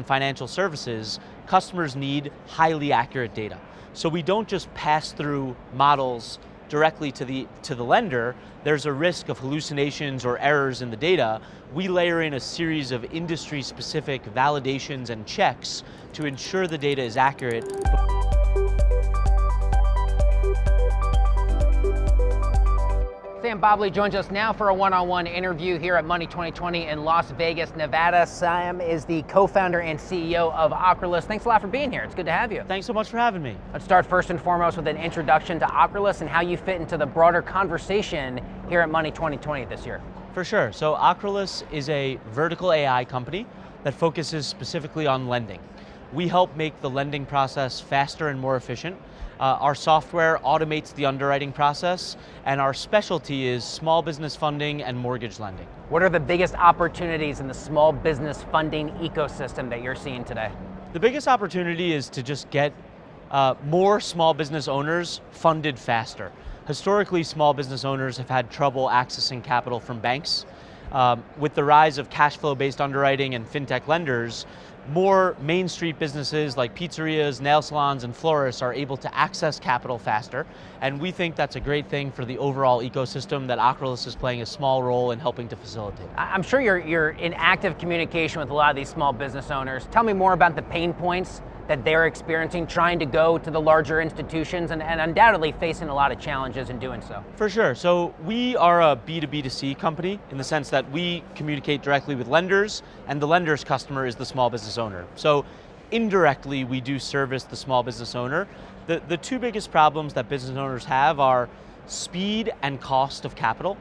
in financial services, customers need highly accurate data. So we don't just pass through models directly to the lender. There's a risk of hallucinations or errors in the data. We layer in a series of industry-specific validations and checks to ensure the data is accurate. Sam Bobley joins us now for a one-on-one interview here at Money2020 in Las Vegas, Nevada. Sam is the co-founder and CEO of Ocrolus. Thanks a lot for being here. It's good to have you. Thanks so much for having me. Let's start first and foremost with an introduction to Ocrolus and how you fit into the broader conversation here at Money2020 this year. For sure. So Ocrolus is a vertical AI company that focuses specifically on lending. We help make the lending process faster and more efficient. Our software automates the underwriting process, and our specialty is small business funding and mortgage lending. What are the biggest opportunities in the small business funding ecosystem that you're seeing today? The biggest opportunity is to just get more small business owners funded faster. Historically, small business owners have had trouble accessing capital from banks. With the rise of cash flow based underwriting and fintech lenders, more Main Street businesses like pizzerias, nail salons, and florists are able to access capital faster, and we think that's a great thing for the overall ecosystem that Ocrolus is playing a small role in helping to facilitate. I'm sure you're in active communication with a lot of these small business owners. Tell me more about the pain points that they're experiencing trying to go to the larger institutions and undoubtedly facing a lot of challenges in doing so. For sure. So we are a B2B2C company in the sense that we communicate directly with lenders, and the lender's customer is the small business owner. So indirectly, we do service the small business owner. The two biggest problems that business owners have are speed and cost of capital.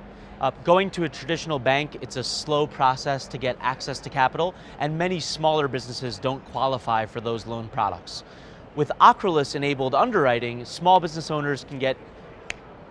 Going to a traditional bank, it's a slow process to get access to capital, and many smaller businesses don't qualify for those loan products. With Ocrolus-enabled underwriting, small business owners can get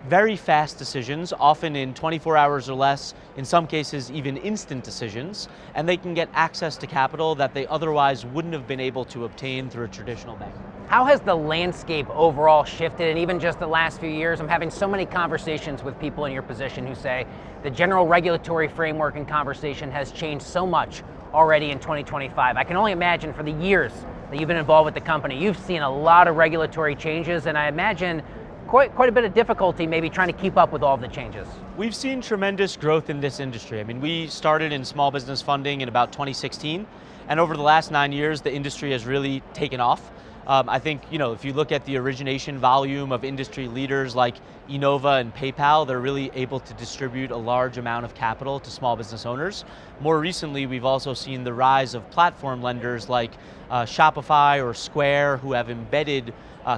very fast decisions, often in 24 hours or less, in some cases even instant decisions, and they can get access to capital that they otherwise wouldn't have been able to obtain through a traditional bank. How has the landscape overall shifted, and even just the last few years? I'm having so many conversations with people in your position who say the general regulatory framework and conversation has changed so much already in 2025. I can only imagine for the years that you've been involved with the company, you've seen a lot of regulatory changes, and I imagine quite a bit of difficulty maybe trying to keep up with all of the changes. We've seen tremendous growth in this industry. I mean, we started in small business funding in about 2016, and over the last 9 years, the industry has really taken off. I think, if you look at the origination volume of industry leaders like Innova and PayPal, they're really able to distribute a large amount of capital to small business owners. More recently, we've also seen the rise of platform lenders like Shopify or Square, who have embedded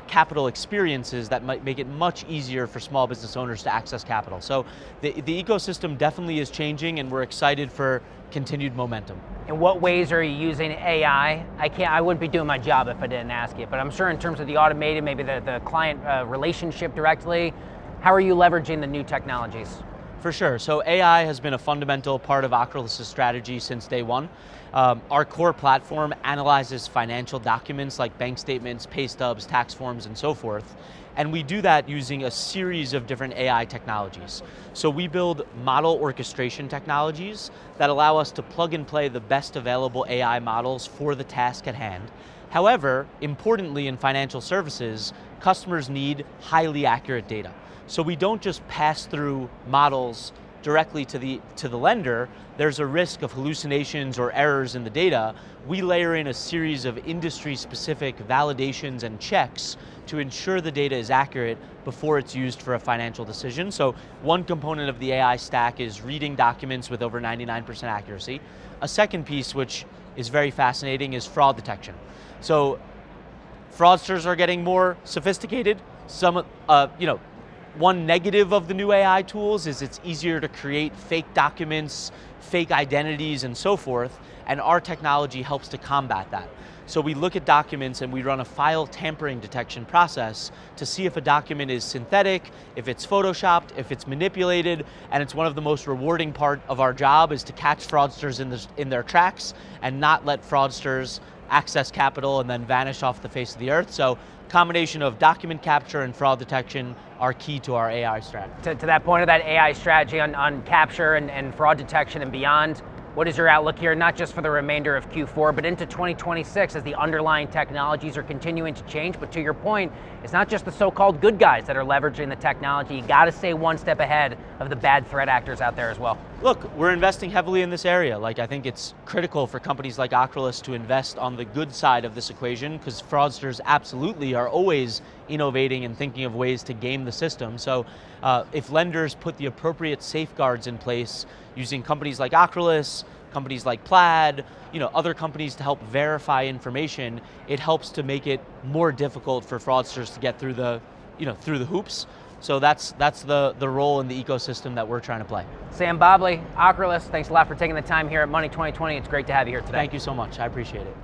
capital experiences that might make it much easier for small business owners to access capital. So the ecosystem definitely is changing, and we're excited for continued momentum. In what ways are you using AI? I wouldn't be doing my job if I didn't ask you, but I'm sure in terms of the automated, maybe the client relationship directly, how are you leveraging the new technologies? For sure. So AI has been a fundamental part of Ocrolus' strategy since day one. Our core platform analyzes financial documents like bank statements, pay stubs, tax forms, and so forth. And we do that using a series of different AI technologies. So we build model orchestration technologies that allow us to plug and play the best available AI models for the task at hand. However, importantly in financial services, customers need highly accurate data. So we don't just pass through models directly to the lender. There's a risk of hallucinations or errors in the data. We layer in a series of industry-specific validations and checks to ensure the data is accurate before it's used for a financial decision. So one component of the AI stack is reading documents with over 99% accuracy. A second piece, which is very fascinating, is fraud detection. So fraudsters are getting more sophisticated. One negative of the new AI tools is it's easier to create fake documents, fake identities, and so forth, and our technology helps to combat that. So we look at documents and we run a file tampering detection process to see if a document is synthetic, if it's photoshopped, if it's manipulated, and it's one of the most rewarding part of our job is to catch fraudsters in their tracks and not let fraudsters access capital and then vanish off the face of the earth. So combination of document capture and fraud detection are key to our AI strategy. To that point of that AI strategy on capture and fraud detection and beyond, What is your outlook here, not just for the remainder of Q4, but into 2026 as the underlying technologies are continuing to change? But to your point, it's not just the so-called good guys that are leveraging the technology. You got to stay one step ahead of the bad threat actors out there as well. Look, we're investing heavily in this area. I think it's critical for companies like Ocrolus to invest on the good side of this equation, because fraudsters absolutely are always innovating and thinking of ways to game the system. So if lenders put the appropriate safeguards in place using companies like Ocrolus, companies like Plaid, other companies to help verify information, it helps to make it more difficult for fraudsters to get through the hoops. So that's the role in the ecosystem that we're trying to play. Sam Bobley, Ocrolus, thanks a lot for taking the time here at Money 2020. It's great to have you here today. Thank you so much, I appreciate it.